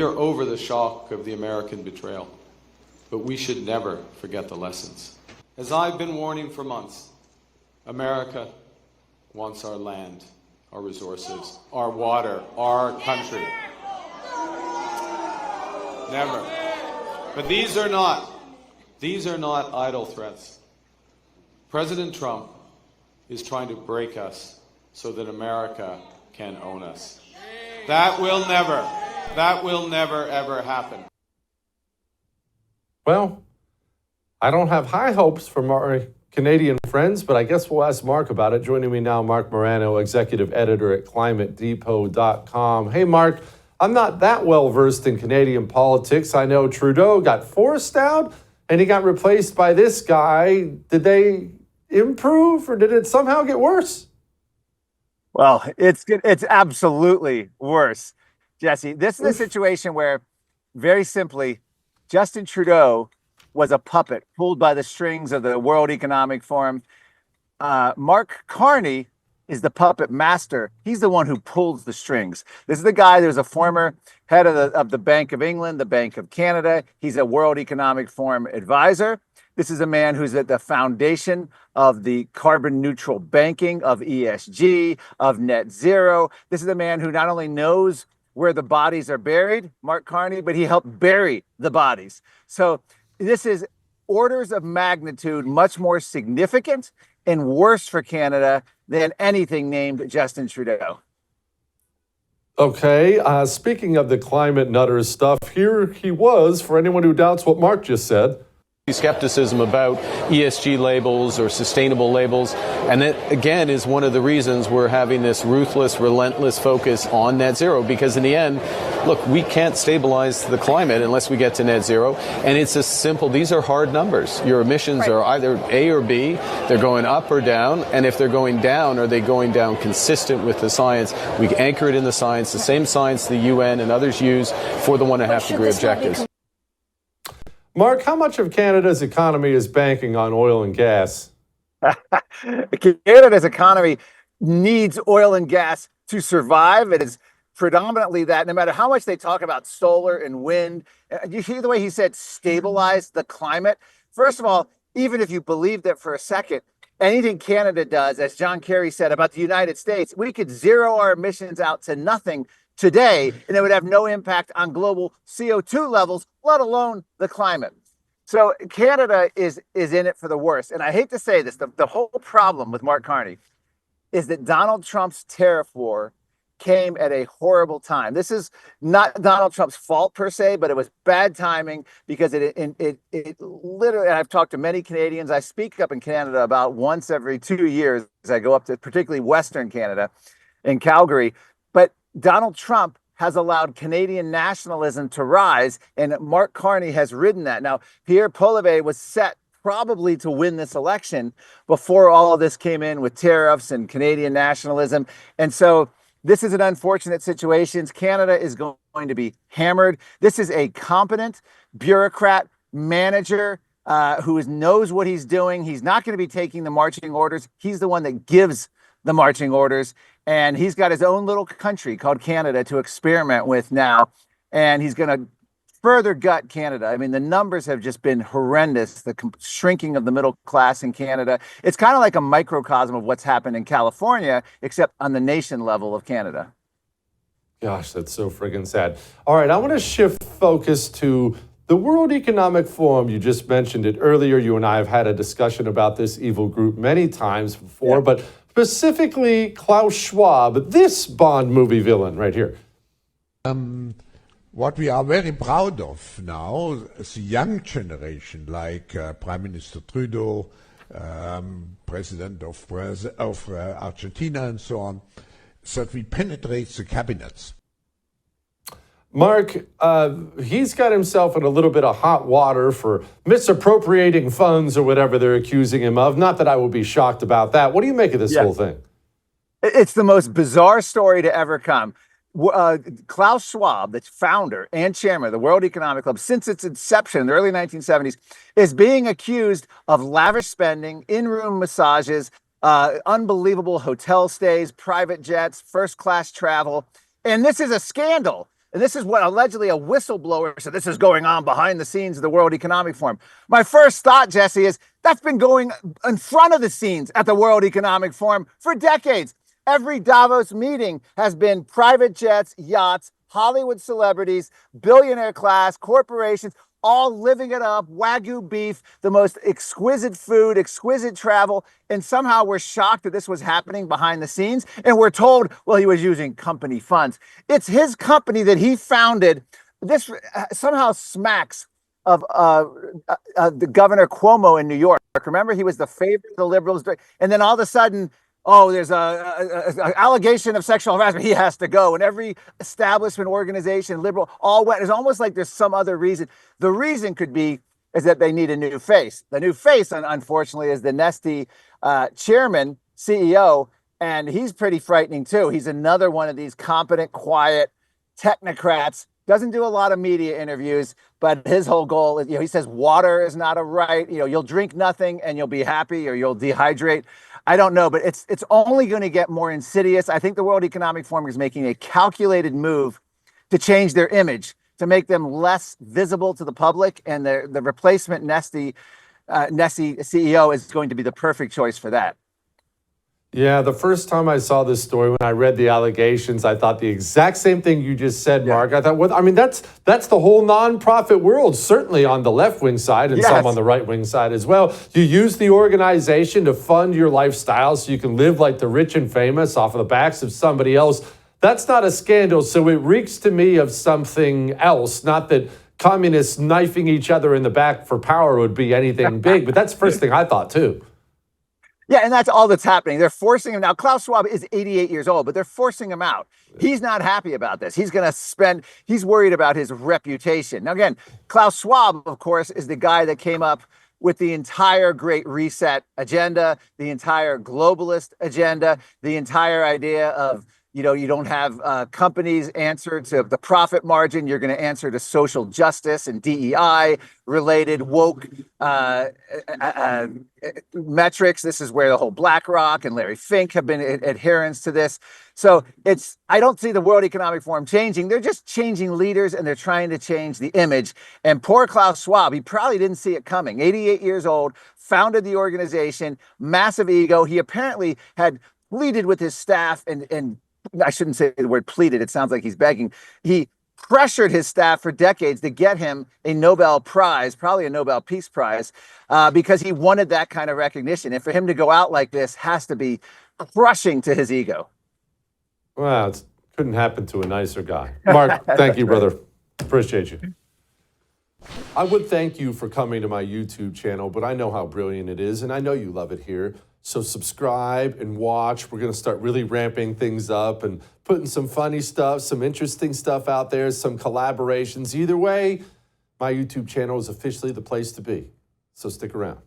are over the shock of the American betrayal, but we should never forget the lessons. As I've been warning for months, America wants our land, our resources, our water, our country. Never. But these are not idle threats. President Trump is trying to break us so that America can own us. That will never, ever happen. Well, I don't have high hopes for my Canadian friends, but I guess we'll ask Mark about it. Joining me now, Marc Morano, executive editor at climatedepot.com. Hey, Mark, I'm not that well versed in Canadian politics. I know Trudeau got forced out and he got replaced by this guy. Did they improve or did it somehow get worse? Well, it's absolutely worse, Jesse. This is a situation where, very simply, Justin Trudeau was a puppet pulled by the strings of the World Economic Forum. Mark Carney is the puppet master. He's the one who pulls the strings. This is the guy that was a former head of the Bank of England, the Bank of Canada. He's a World Economic Forum advisor. This is a man who's at the foundation of the carbon neutral banking, of ESG, of net zero. This is a man who not only knows where the bodies are buried, Mark Carney, but he helped bury the bodies. So this is orders of magnitude much more significant and worse for Canada than anything named Justin Trudeau. Okay, speaking of the climate nutters stuff, here he was, for anyone who doubts what Mark just said. Skepticism about ESG labels or sustainable labels. And that, again, is one of the reasons we're having this ruthless, relentless focus on net zero, because in the end, look, we can't stabilize the climate unless we get to net zero. And it's a simple, these are hard numbers. Your emissions are either A or B, they're going up or down. And if they're going down, are they going down consistent with the science? We anchor it in the science, the same science the UN and others use for the 1.5 degree objectives. Mark, how much of Canada's economy is banking on oil and gas? Canada's economy needs oil and gas to survive. It is predominantly that. No matter how much they talk about solar and wind, you hear the way he said stabilize the climate. First of all, even if you believe that for a second, anything Canada does, as John Kerry said about the United States, we could zero our emissions out to nothing today, and it would have no impact on global CO2 levels, let alone the climate. So Canada is in it for the worst. And I hate to say this, the whole problem with Mark Carney is that Donald Trump's tariff war came at a horrible time. This is not Donald Trump's fault per se, but it was bad timing because it literally, and I've talked to many Canadians. I speak up in Canada about once every 2 years as I go up to particularly Western Canada in Calgary. But Donald Trump has allowed Canadian nationalism to rise, and Mark Carney has ridden that. Now, Pierre Poilievre was set probably to win this election before all of this came in with tariffs and Canadian nationalism. And so this is an unfortunate situation. Canada is going to be hammered. This is a competent bureaucrat manager who knows what he's doing. He's not going to be taking the marching orders. He's the one that gives the marching orders. And he's got his own little country called Canada to experiment with now. And he's going to further gut Canada. I mean, the numbers have just been horrendous, the shrinking of the middle class in Canada. It's kind of like a microcosm of what's happened in California, except on the nation level of Canada. Gosh, that's so friggin' sad. All right, I want to shift focus to the World Economic Forum. You just mentioned it earlier. You and I have had a discussion about this evil group many times before, but specifically Klaus Schwab, this Bond movie villain right here. What we are very proud of now, the young generation, like Prime Minister Trudeau, President of Argentina and so on, is that we penetrate the cabinets. Mark, he's got himself in a little bit of hot water for misappropriating funds or whatever they're accusing him of. Not that I would be shocked about that. What do you make of this whole thing? It's the most bizarre story to ever come. Klaus Schwab, the founder and chairman of the World Economic Club, since its inception in the early 1970s, is being accused of lavish spending, in-room massages, unbelievable hotel stays, private jets, first-class travel. And this is a scandal. And this is what allegedly a whistleblower said. This is going on behind the scenes of the World Economic Forum. My first thought, Jesse, is that's been going in front of the scenes at the World Economic Forum for decades. Every Davos meeting has been private jets, yachts, Hollywood celebrities, billionaire class, corporations, all living it up, Wagyu beef, the most exquisite food, exquisite travel. And somehow we're shocked that this was happening behind the scenes. And we're told, well, he was using company funds. It's his company that he founded. This somehow smacks of the Governor Cuomo in New York. Remember, he was the favorite of the liberals. And then all of a sudden, oh, there's a allegation of sexual harassment. He has to go. And every establishment organization, liberal, all went. It's almost like there's some other reason. The reason could be is that they need a new face. The new face, unfortunately, is the Nestle chairman, CEO, and he's pretty frightening too. He's another one of these competent, quiet technocrats. Doesn't do a lot of media interviews, but his whole goal is, he says water is not a right. You'll drink nothing and you'll be happy, or you'll dehydrate. I don't know, but it's only going to get more insidious. I think the World Economic Forum is making a calculated move to change their image, to make them less visible to the public, and the replacement Nestle CEO is going to be the perfect choice for that. Yeah, the first time I saw this story, when I read the allegations, I thought the exact same thing you just said, Mark. I thought, well, I mean, that's the whole nonprofit world, certainly on the left-wing side and some on the right-wing side as well. You use the organization to fund your lifestyle so you can live like the rich and famous off of the backs of somebody else. That's not a scandal, so it reeks to me of something else. Not that communists knifing each other in the back for power would be anything big, but that's the first thing I thought, too. Yeah, and that's all that's happening. They're forcing him now. Klaus Schwab is 88 years old, but they're forcing him out. He's not happy about this. He's worried about his reputation. Now, again, Klaus Schwab, of course, is the guy that came up with the entire Great Reset agenda, the entire globalist agenda, the entire idea of, you don't have companies answer to the profit margin. You're going to answer to social justice and DEI related woke metrics. This is where the whole BlackRock and Larry Fink have been adherents to this. So I don't see the World Economic Forum changing. They're just changing leaders, and they're trying to change the image. And poor Klaus Schwab, he probably didn't see it coming. 88 years old, founded the organization, massive ego. He apparently had pleaded with his staff and I shouldn't say the word pleaded. It sounds like he's begging. He pressured his staff for decades to get him a Nobel Prize, probably a Nobel Peace Prize, because he wanted that kind of recognition. And for him to go out like this has to be crushing to his ego. Well, it couldn't happen to a nicer guy. Mark, thank you, brother. Appreciate you. I would thank you for coming to my YouTube channel, but I know how brilliant it is, and I know you love it here. So subscribe and watch. We're going to start really ramping things up and putting some funny stuff, some interesting stuff out there, some collaborations. Either way, my YouTube channel is officially the place to be. So stick around.